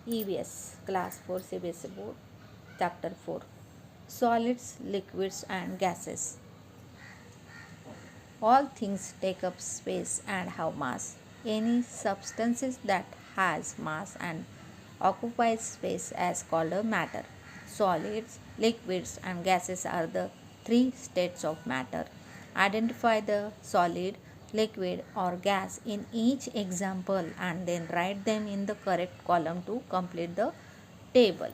EVS Class 4 cbseboard Chapter 4 Solids, Liquids and Gases. All things take up space and have mass. Any substances that has mass and occupies space is called a matter. Solids, liquids and gases are the three states of matter. Identify the solid, liquid or gas in each example and then write them in the correct column to complete the table.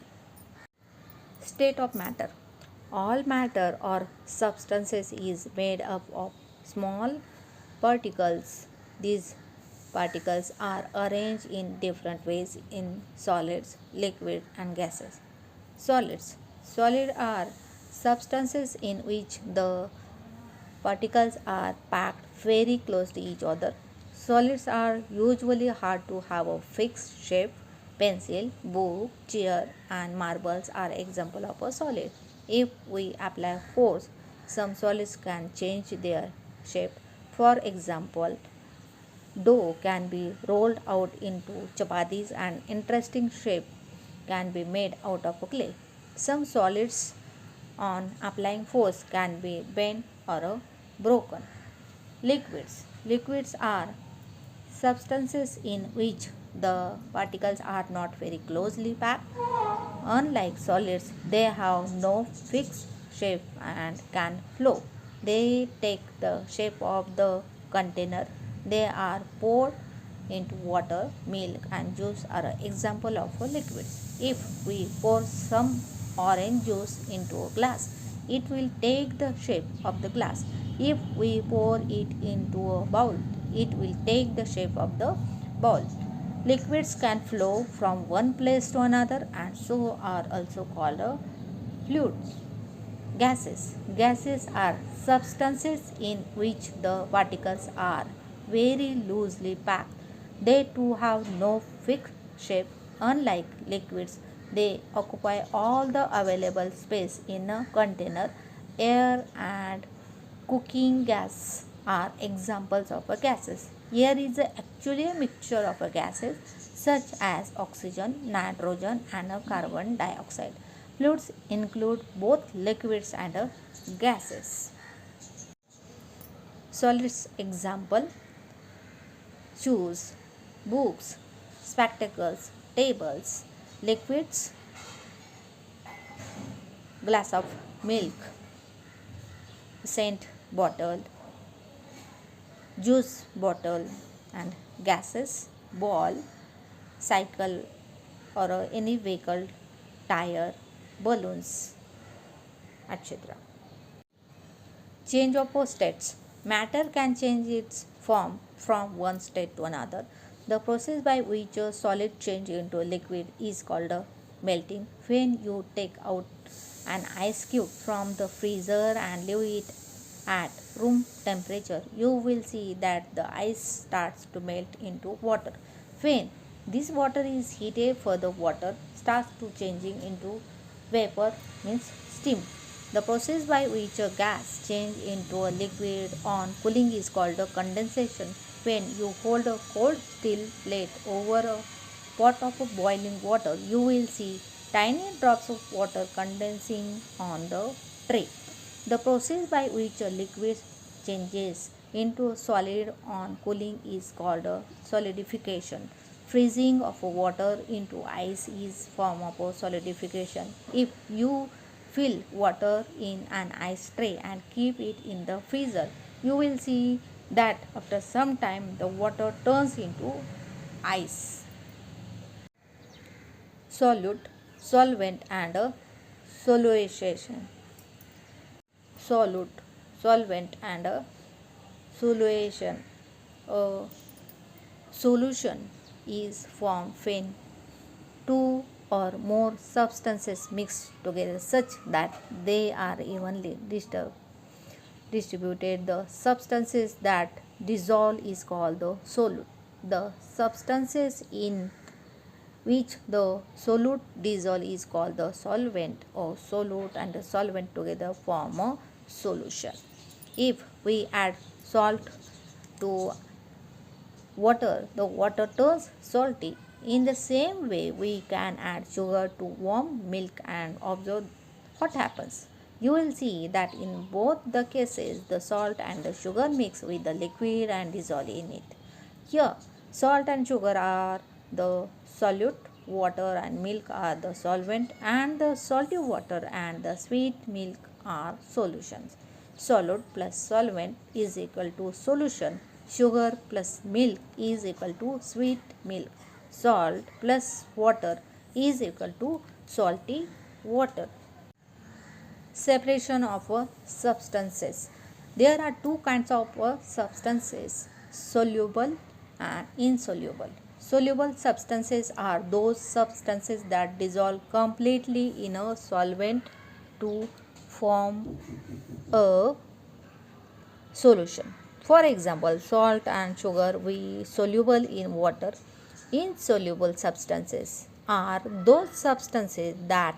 State of matter. All matter or substances is made up of small particles. These particles are arranged in different ways in solids, liquid and gases. Solids. Solid are substances in which the particles are packed very close to each other. Solids are usually hard to have a fixed shape. Pencil, book, chair and marbles are example of a solid. If we apply force, some solids can change their shape. For example, dough can be rolled out into chapatis and interesting shape can be made out of clay. Some solids on applying force can be bent or broken. Liquids. Liquids are substances in which the particles are not very closely packed. Unlike solids, they have no fixed shape and can flow. They take the shape of the container. They are poured into water. Milk and juice are an example of liquids. If we pour some orange juice into a glass, it will take the shape of the glass. If we pour it into a bowl, it will take the shape of the bowl. Liquids can flow from one place to another and so are also called fluids. Gases. Gases are substances in which the particles are very loosely packed. They too have no fixed shape. Unlike liquids, they occupy all the available space in a container. Air and cooking gas are examples of gases. Air is actually a mixture of gases such as oxygen, nitrogen and carbon dioxide. Fluids include both liquids and gases. Solids example: shoes, books, spectacles, tables. Liquids: glass of milk, scent bottle, juice bottle. And gases: ball, cycle or any vehicle, tire, balloons, etc. Change of states. Matter can change its form from one state to another. The process by which a solid changes into a liquid is called melting. When you take out an ice cube from the freezer and leave it at room temperature, you will see that the ice starts to melt into water. When this water is heated further, water starts to changing into vapor, means steam. The process by which a gas changes into a liquid on cooling is called condensation. When you hold a cold steel plate over a pot of boiling water, you will see tiny drops of water condensing on the tray. The process by which a liquid changes into a solid on cooling is called solidification. Freezing of water into ice is form of solidification. If you fill water in an ice tray and keep it in the freezer, you will see that after some time the water turns into ice. Solute, solvent and solution. Solute, solvent and solution. A solution is formed when two or more substances mix together such that they are evenly distributed. The substances that dissolve is called the solute. The substances in which the solute dissolve is called the solvent, or solute and the solvent together form a solution. If we add salt to water, the water turns salty. In the same way, we can add sugar to warm milk and observe what happens. You will see that in both the cases, the salt and the sugar mix with the liquid and dissolve in it. Here, salt and sugar are the solute, water and milk are the solvent, and the salty water and the sweet milk are solutions. Solute plus solvent is equal to solution. Sugar plus milk is equal to sweet milk. Salt plus water is equal to salty water. Separation of substances. There are two kinds of substances, soluble and insoluble. Soluble substances are those substances that dissolve completely in a solvent to form a solution. For example, salt and sugar we soluble in water. Insoluble substances are those substances that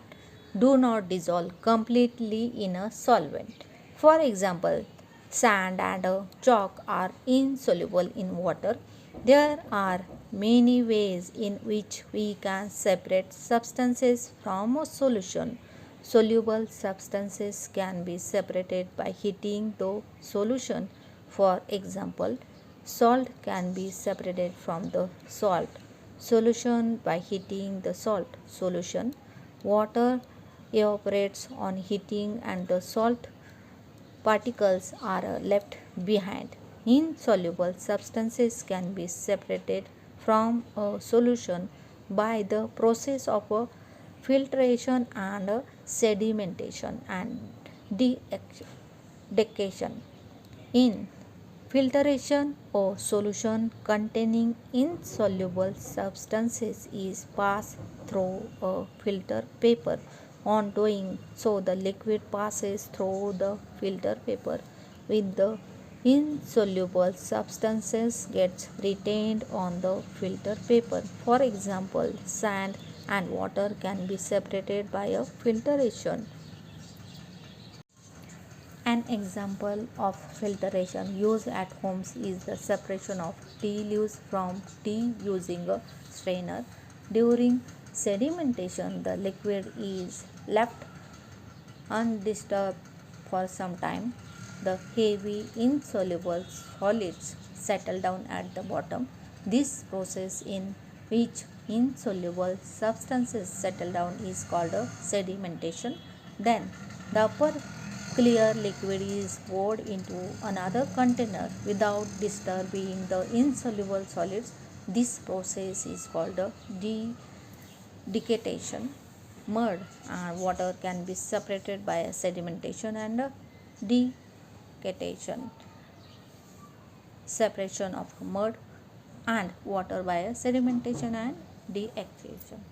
do not dissolve completely in a solvent. For example, sand and chalk are insoluble in water. There are many ways in which we can separate substances from a solution. Soluble substances can be separated by heating the solution. For example, salt can be separated from the salt solution by heating the salt solution. Water evaporates on heating and the salt particles are left behind. Insoluble substances can be separated from a solution by the process of filtration and sedimentation and decation. In filtration, a solution containing insoluble substances is passed through a filter paper. On doing so, the liquid passes through the filter paper with the insoluble substances gets retained on the filter paper. For example, sand and water can be separated by a filtration. An example of filtration used at homes is the separation of tea leaves from tea using a strainer. During sedimentation, the liquid is left undisturbed for some time. The heavy insoluble solids settle down at the bottom. This process in which insoluble substances settle down is called a sedimentation. Then the upper clear liquid is poured into another container without disturbing the insoluble solids. This process is called a decantation. Mud and water can be separated by sedimentation and decantation. Separation of mud and water by sedimentation and decantation.